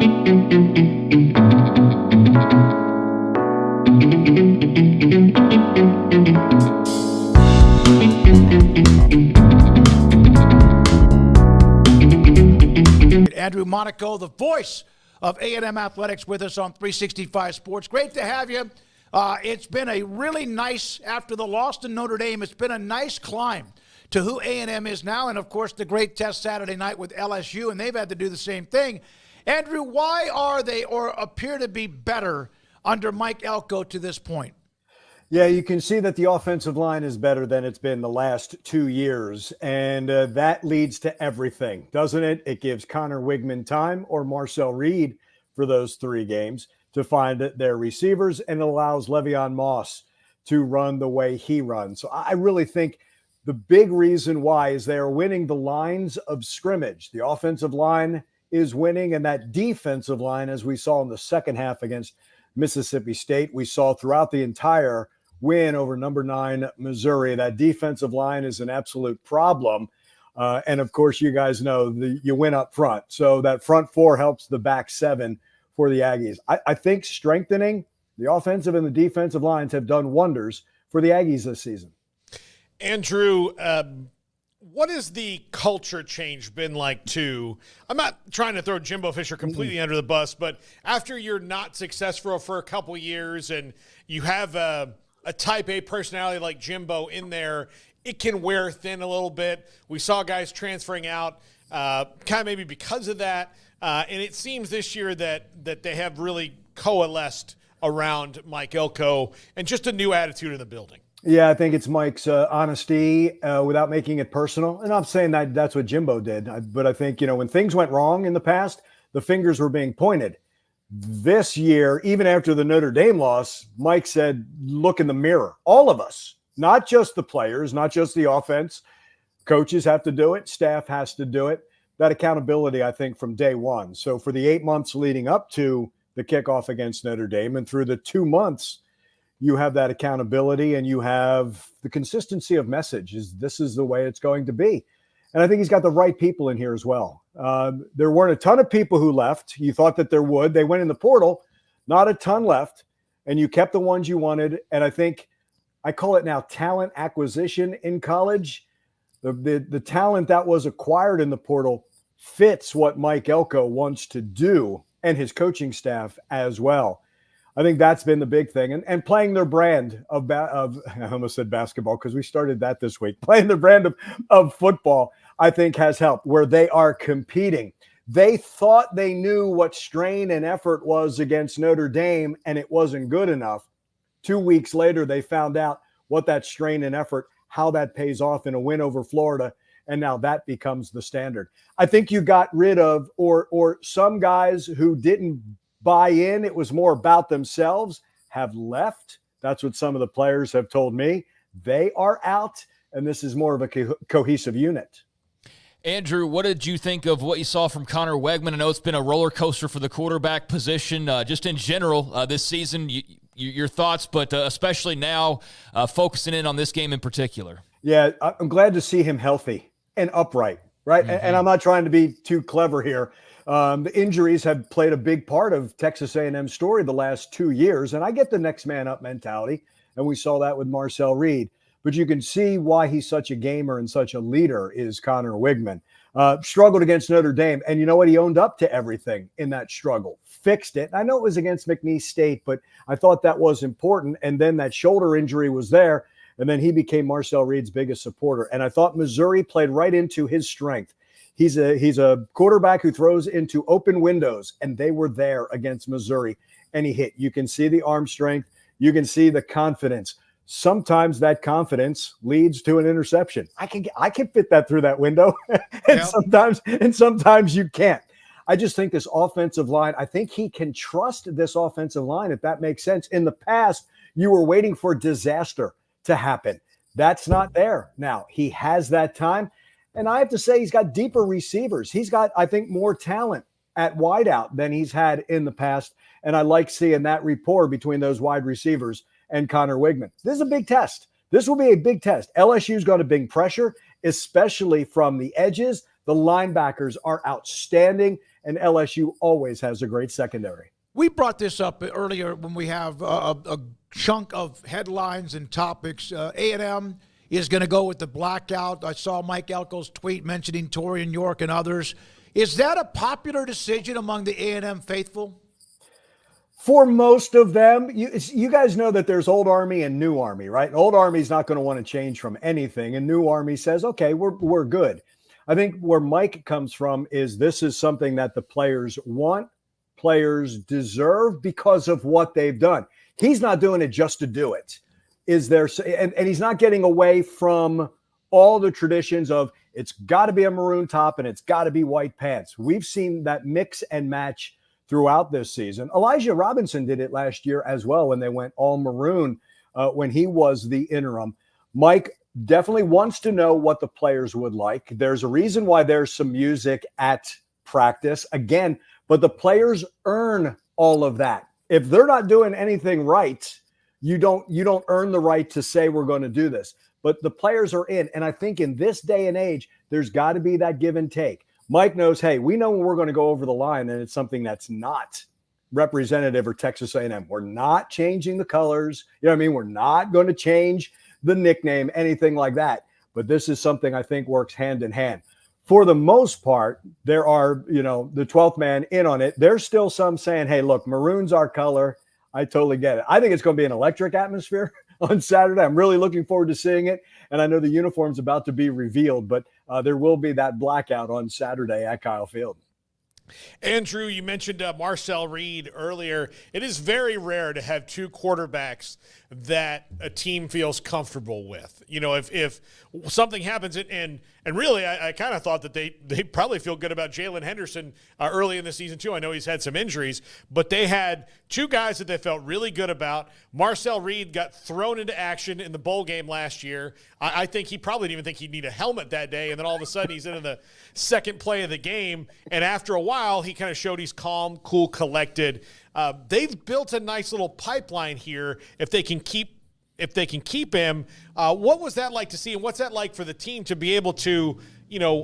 Andrew Monaco, the voice of A&M Athletics, with us on 365 Sports. Great to have you. It's been a really nice, after the loss to Notre Dame, it's been a nice climb to who A&M is now, and, of course, the great test Saturday night with LSU, and they've had to do the same thing. Andrew, why are they or appear to be better under Mike Elko to this point? Yeah, you can see that the offensive line is better than it's been the last 2 years, and that leads to everything, doesn't it? It gives Connor Weigman time, or Marcel Reed for those 3 games, to find their receivers, and it allows Le'Veon Moss to run the way he runs. So I really think the big reason why is they are winning the lines of scrimmage. The offensive line is winning, and that defensive line, as we saw in the second half against Mississippi State, we saw throughout the entire win over number 9 Missouri. That defensive line is an absolute problem. And of course, you guys know you win up front. So that front 4 helps the back 7 for the Aggies. I think strengthening the offensive and the defensive lines have done wonders for the Aggies this season. Andrew, what has the culture change been like too? I'm not trying to throw Jimbo Fisher completely under the bus, but after you're not successful for a couple years and you have a type A personality like Jimbo in there, it can wear thin a little bit. We saw guys transferring out kind of maybe because of that. And it seems this year that they have really coalesced around Mike Elko and just a new attitude in the building. Yeah, I think it's Mike's honesty without making it personal. And I'm saying that that's what Jimbo did. But I think, when things went wrong in the past, the fingers were being pointed. This year, even after the Notre Dame loss, Mike said, look in the mirror. All of us, not just the players, not just the offense. Coaches have to do it. Staff has to do it. That accountability, I think, from day one. So for the 8 months leading up to the kickoff against Notre Dame and through the 2 months, you have that accountability and you have the consistency of message. This is the way it's going to be. And I think he's got the right people in here as well. There weren't a ton of people who left. You thought that there would. They went in the portal, not a ton left, and you kept the ones you wanted. And I think I call it now talent acquisition in college. The talent that was acquired in the portal fits what Mike Elko wants to do and his coaching staff as well. I think that's been the big thing. And playing their brand of I almost said basketball because we started that this week. Playing the brand of football, I think, has helped where they are competing. They thought they knew what strain and effort was against Notre Dame, and it wasn't good enough. 2 weeks later, they found out what that strain and effort, how that pays off in a win over Florida, and now that becomes the standard. I think you got rid of or some guys who didn't buy in, it was more about themselves, have left. That's what some of the players have told me. They are out, and this is more of a cohesive unit. Andrew, what did you think of what you saw from Connor Weigman? I know it's been a roller coaster for the quarterback position, just in general this season. Your thoughts, but especially now focusing in on this game in particular. Yeah, I'm glad to see him healthy and upright, right? Mm-hmm. And I'm not trying to be too clever here. The injuries have played a big part of Texas A&M's story the last 2 years, and I get the next man up mentality, and we saw that with Marcel Reed. But you can see why he's such a gamer and such a leader is Connor Weigman. Struggled against Notre Dame, and you know what? He owned up to everything in that struggle, fixed it. I know it was against McNeese State, but I thought that was important, and then that shoulder injury was there, and then he became Marcel Reed's biggest supporter. And I thought Missouri played right into his strength. He's a quarterback who throws into open windows, and they were there against Missouri, and he hit. You can see the arm strength. You can see the confidence. Sometimes that confidence leads to an interception. I can fit that through that window, and sometimes you can't. I just think this offensive line, I think he can trust this offensive line, if that makes sense. In the past, you were waiting for disaster to happen. That's not there now. He has that time. And I have to say, he's got deeper receivers. He's got, I think, more talent at wideout than he's had in the past. And I like seeing that rapport between those wide receivers and Connor Weigman. This is a big test. This will be a big test. LSU's going to bring pressure, especially from the edges. The linebackers are outstanding. and LSU always has a great secondary. We brought this up earlier when we have a chunk of headlines and topics. A&M is going to go with the blackout. I saw Mike Elko's tweet mentioning Torian York and others. Is that a popular decision among the A&M faithful? For most of them, you guys know that there's old Army and new Army, right? Old Army's not going to want to change from anything, and new Army says, okay, we're good. I think where Mike comes from is this is something that the players want, players deserve because of what they've done. He's not doing it just to do it. And he's not getting away from all the traditions of it's got to be a maroon top and it's got to be white pants. We've seen that mix and match throughout this season. Elijah Robinson did it last year as well when they went all maroon when he was the interim. Mike definitely wants to know what the players would like. There's a reason why there's some music at practice again, but the players earn all of that. If they're not doing anything right, you don't earn the right to say we're going to do this. But the players are in, and I think in this day and age, there's got to be that give and take. Mike knows, hey, we know when we're going to go over the line, and it's something that's not representative or Texas A&M. We're not changing the colors. You know what I mean? We're not going to change the nickname, anything like that. But this is something I think works hand in hand. For the most part, there are, the 12th man in on it. There's still some saying, hey, look, maroon's our color. I totally get it. I think it's going to be an electric atmosphere on Saturday. I'm really looking forward to seeing it. And I know the uniform's about to be revealed, but there will be that blackout on Saturday at Kyle Field. Andrew, you mentioned Marcel Reed earlier. It is very rare to have two quarterbacks that a team feels comfortable with. If something happens, and really I kind of thought that they probably feel good about Jalen Henderson early in the season too. I know he's had some injuries, but they had two guys that they felt really good about. Marcel Reed got thrown into action in the bowl game last year. I think he probably didn't even think he'd need a helmet that day, and then all of a sudden he's into the second play of the game, and after a while he kind of showed he's calm, cool, collected. They've built a nice little pipeline here if they can keep him. What was that like to see, and what's that like for the team to be able to,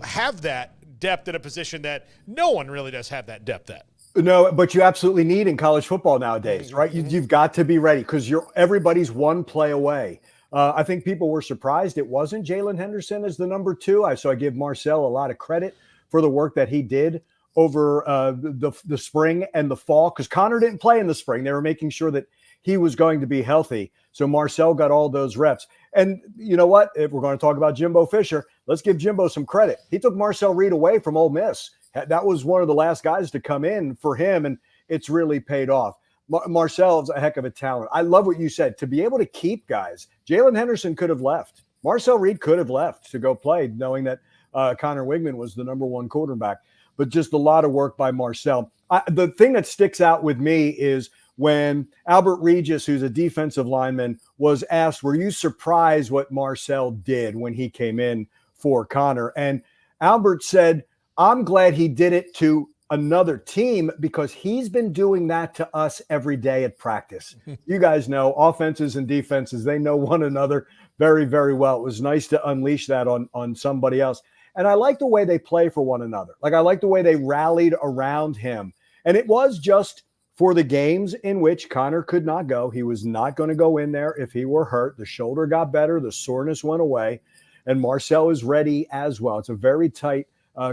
have that depth at a position that no one really does have that depth at? No, but you absolutely need in college football nowadays, right? You've got to be ready because everybody's one play away. I think people were surprised it wasn't Jalen Henderson as the number 2. So I give Marcel a lot of credit for the work that he did over the spring and the fall, because Connor didn't play in the spring. They were making sure that he was going to be healthy. So Marcel got all those reps. And you know what? If we're going to talk about Jimbo Fisher, let's give Jimbo some credit. He took Marcel Reed away from Ole Miss. That was one of the last guys to come in for him, and it's really paid off. Marcel's a heck of a talent. I love what you said. To be able to keep guys, Jalen Henderson could have left. Marcel Reed could have left to go play, knowing that Connor Weigman was the number 1 quarterback. But just a lot of work by Marcel. The thing that sticks out with me is when Albert Regis, who's a defensive lineman, was asked, were you surprised what Marcel did when he came in for Connor? And Albert said, I'm glad he did it to another team because he's been doing that to us every day at practice. You guys know offenses and defenses, they know one another very, very well. It was nice to unleash that on somebody else. And I like the way they play for one another. Like, I like the way they rallied around him. And it was just for the games in which Connor could not go. He was not going to go in there if he were hurt. The shoulder got better. The soreness went away. And Marcel is ready as well. It's a very tight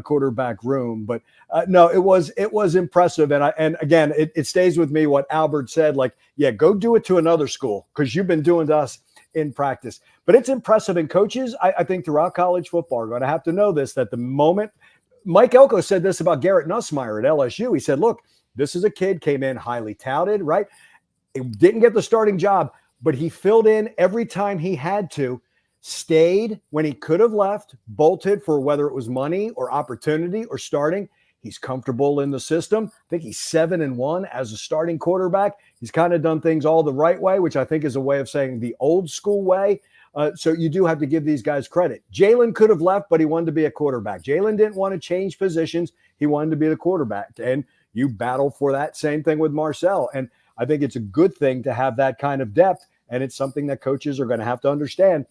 quarterback room. But no, it was impressive. And again, it stays with me what Albert said, like, yeah, go do it to another school because you've been doing to us in practice. But it's impressive. And coaches, I think throughout college football are going to have to know this, that the moment Mike Elko said this about Garrett Nussmeier at LSU, he said, look, this is a kid, came in highly touted, right? It didn't get the starting job, but he filled in every time he had to, stayed when he could have left, bolted for whether it was money or opportunity or starting. He's comfortable in the system. I think he's 7-1 as a starting quarterback. He's kind of done things all the right way, which I think is a way of saying the old school way. So you do have to give these guys credit. Jalen could have left, but he wanted to be a quarterback. Jalen didn't want to change positions. He wanted to be the quarterback. And you battle for that. Same thing with Marcel. And I think it's a good thing to have that kind of depth. And it's something that coaches are going to have to understand.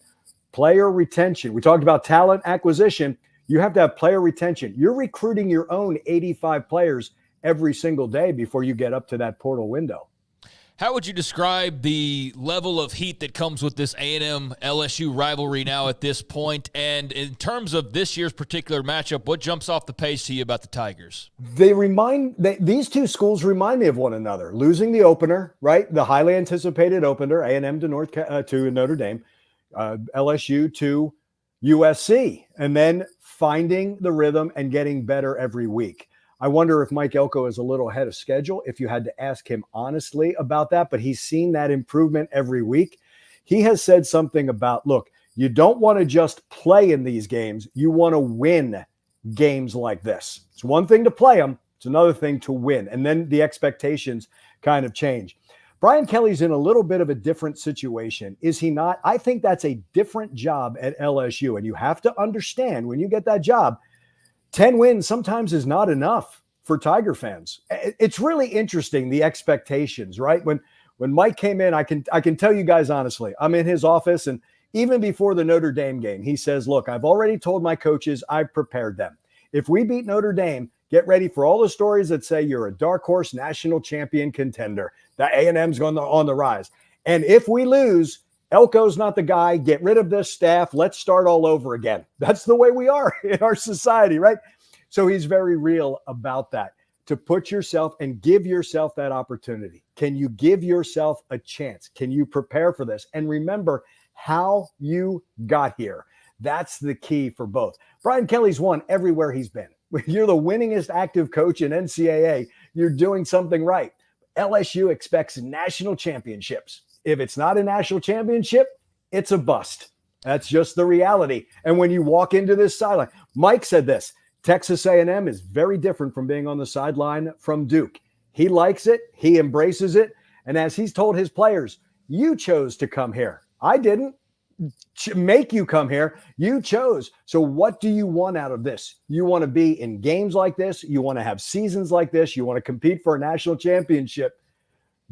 Player retention. We talked about talent acquisition. You have to have player retention. You're recruiting your own 85 players every single day before you get up to that portal window. How would you describe the level of heat that comes with this A&M LSU rivalry now at this point? And in terms of this year's particular matchup, what jumps off the page to you about the Tigers? These two schools remind me of one another. Losing the opener, right? The highly anticipated opener, A&M to Notre Dame, LSU to USC, and then finding the rhythm and getting better every week. I wonder if Mike Elko is a little ahead of schedule, if you had to ask him honestly about that, but he's seen that improvement every week. He has said something about, look, you don't want to just play in these games. You want to win games like this. It's one thing to play them. It's another thing to win. And then the expectations kind of change. Brian Kelly's in a little bit of a different situation, is he not? I think that's a different job at LSU. And you have to understand, when you get that job, 10 wins sometimes is not enough for Tiger fans. It's really interesting, the expectations, right? When Mike came in, I can tell you guys honestly, I'm in his office, and even before the Notre Dame game, he says, look, I've already told my coaches, I've prepared them. If we beat Notre Dame, get ready for all the stories that say you're a dark horse national champion contender, that A&M's on the rise. And if we lose, Elko's not the guy. Get rid of this staff. Let's start all over again. That's the way we are in our society, right? So he's very real about that. To put yourself and give yourself that opportunity. Can you give yourself a chance? Can you prepare for this? And remember how you got here. That's the key for both. Brian Kelly's won everywhere he's been. You're the winningest active coach in NCAA. You're doing something right. LSU expects national championships. If it's not a national championship, it's a bust. That's just the reality. And when you walk into this sideline, Mike said this, Texas A&M is very different from being on the sideline from Duke. He likes it. He embraces it. And as he's told his players, you chose to come here. I didn't make you come here. You chose. So what do you want out of this? You want to be in games like this. You want to have seasons like this. You want to compete for a national championship.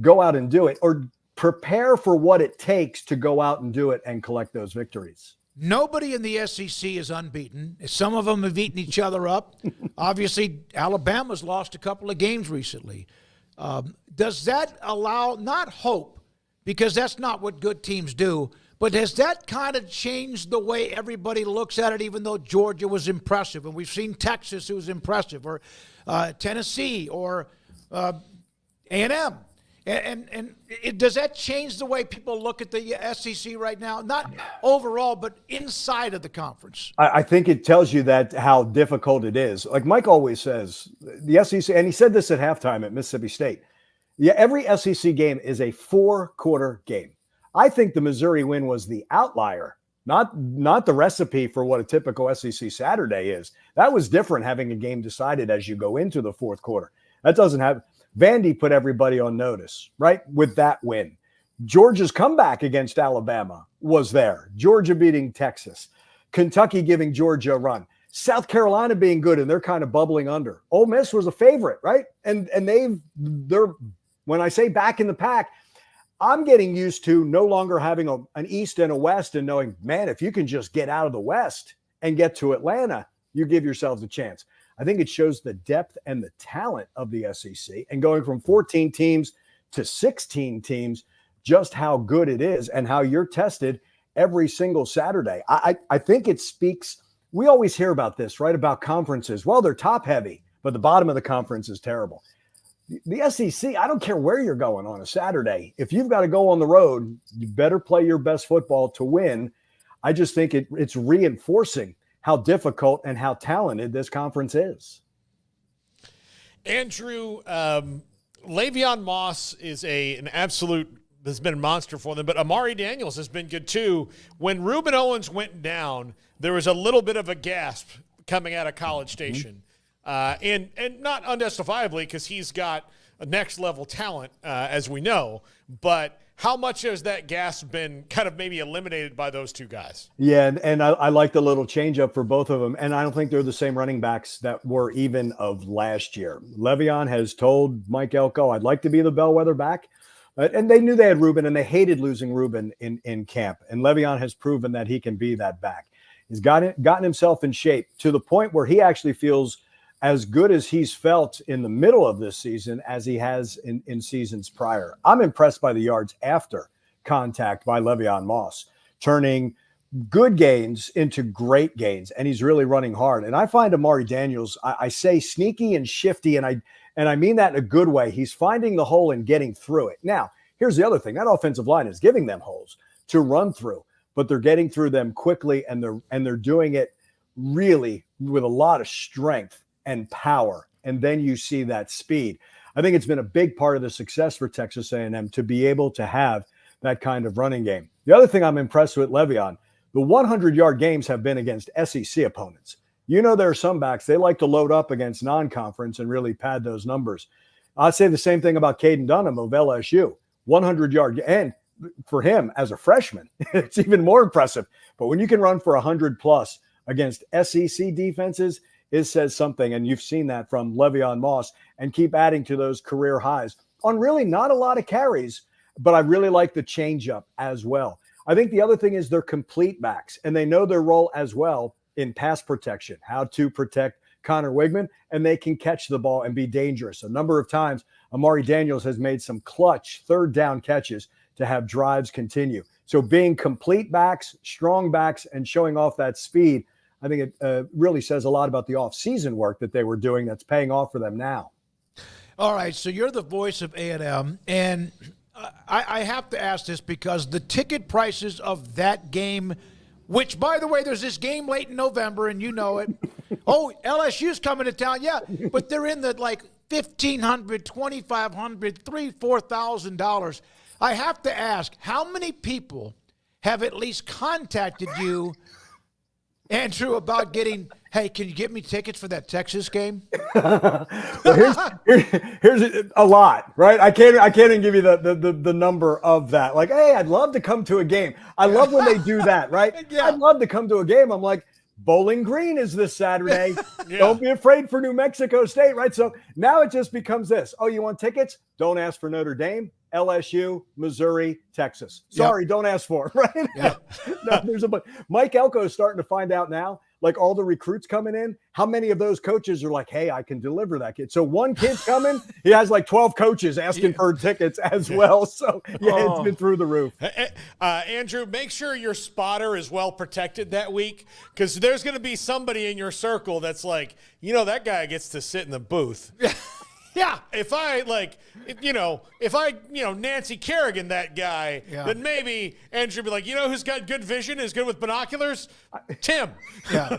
Go out and do it. Or prepare for what it takes to go out and do it and collect those victories. Nobody in the SEC is unbeaten. Some of them have eaten each other up. Obviously, Alabama's lost a couple of games recently. Does that allow, not hope, because that's not what good teams do, but has that kind of changed the way everybody looks at it, even though Georgia was impressive, and we've seen Texas, who was impressive, or Tennessee, or A&M? And does that change the way people look at the SEC right now? Not overall, but inside of the conference. I think it tells you that how difficult it is. Like Mike always says, the SEC, and he said this at halftime at Mississippi State, yeah, every SEC game is a 4-quarter game. I think the Missouri win was the outlier, not the recipe for what a typical SEC Saturday is. That was different, having a game decided as you go into the fourth quarter. That doesn't have – Vandy put everybody on notice, right, with that win. Georgia's comeback against Alabama was there. Georgia beating Texas. Kentucky giving Georgia a run. South Carolina being good, and they're kind of bubbling under. Ole Miss was a favorite, right? And they're when I say back in the pack, I'm getting used to no longer having an East and a West and knowing, man, if you can just get out of the West and get to Atlanta, you give yourselves a chance. I think it shows the depth and the talent of the SEC, and going from 14 teams to 16 teams, just how good it is and how you're tested every single Saturday. I think it speaks. We always hear about this, right? About conferences. Well, they're top heavy, but the bottom of the conference is terrible. The SEC, I don't care where you're going on a Saturday. If you've got to go on the road, you better play your best football to win. I just think it's reinforcing how difficult and how talented this conference is. Andrew, Le'Veon Moss is an absolute – has been a monster for them, but Amari Daniels has been good too. When Reuben Owens went down, there was a little bit of a gasp coming out of College Station. And not unjustifiably, because he's got a next-level talent, as we know, but – how much has that gasp been kind of maybe eliminated by those two guys? Yeah, and I like the little change-up for both of them, and I don't think they're the same running backs that were even of last year. Le'Veon has told Mike Elko, I'd like to be the bellwether back, and they knew they had Reuben, and they hated losing Reuben in camp, and Le'Veon has proven that he can be that back. He's gotten himself in shape to the point where he actually feels as good as he's felt in the middle of this season as he has in seasons prior. I'm impressed by the yards after contact by Le'Veon Moss, turning good gains into great gains, and he's really running hard. And I find Amari Daniels, I say sneaky and shifty, and I mean that in a good way. He's finding the hole and getting through it. Now, here's the other thing. That offensive line is giving them holes to run through, but they're getting through them quickly, and they're doing it really with a lot of strength and power. And then you see that speed. I think it's been a big part of the success for Texas A&M to be able to have that kind of running game. The other thing I'm impressed with Le'Veon, the 100-yard games have been against SEC opponents. You know, there are some backs, they like to load up against non-conference and really pad those numbers. I'd say the same thing about Caden Dunham of LSU. 100-yard, and for him as a freshman, it's even more impressive. But when you can run for 100+ against SEC defenses, it says something, and you've seen that from Le'Veon Moss, and keep adding to those career highs on really not a lot of carries, but I really like the changeup as well. I think the other thing is they're complete backs, and they know their role as well in pass protection, how to protect Connor Weigman, and they can catch the ball and be dangerous. A number of times, Amari Daniels has made some clutch third down catches to have drives continue. So being complete backs, strong backs, and showing off that speed, I think it really says a lot about the off-season work that they were doing that's paying off for them now. All right, so you're the voice of A&M, and I have to ask this because the ticket prices of that game, which, by the way, there's this game late in November, and you know it. Oh, LSU's coming to town, yeah, but they're in the, like, $1,500, $2,500, $3,000, $4,000. I have to ask, how many people have at least contacted you, Andrew, about getting, hey, can you get me tickets for that Texas game? Well, here's a lot, right? I can't even give you the number of that. Like, hey, I'd love to come to a game. I love when they do that, right? Yeah. I'd love to come to a game. I'm like, Bowling Green is this Saturday. Yeah. Don't be afraid for New Mexico State, right? So now it just becomes this. Oh, you want tickets? Don't ask for Notre Dame, LSU, Missouri, Texas. Sorry, Don't ask for it, right? Yeah. No, there's a bunch. Mike Elko is starting to find out now, like all the recruits coming in, how many of those coaches are like, hey, I can deliver that kid. So one kid's coming, he has like 12 coaches asking for tickets as well. So it's been through the roof. Andrew, make sure your spotter is well protected that week, because there's going to be somebody in your circle that's like, you know, that guy gets to sit in the booth. Yeah, if I Nancy Kerrigan that guy, then maybe Andrew would be like, you know who's got good vision, is good with binoculars? Tim. Yeah.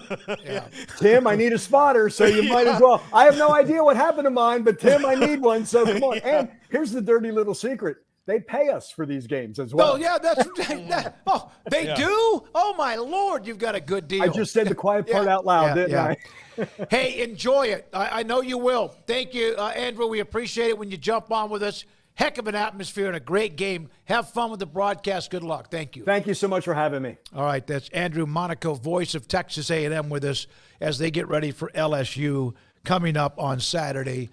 Tim, I need a spotter, so you might as well. I have no idea what happened to mine, but Tim, I need one, so come on. And here's the dirty little secret. They pay us for these games as well. Oh, yeah, that's that. Oh, they do? Oh, my Lord, you've got a good deal. I just said the quiet part out loud, didn't I? Hey, enjoy it. I know you will. Thank you, Andrew. We appreciate it when you jump on with us. Heck of an atmosphere and a great game. Have fun with the broadcast. Good luck. Thank you. Thank you so much for having me. All right, that's Andrew Monaco, voice of Texas A&M, with us as they get ready for LSU coming up on Saturday.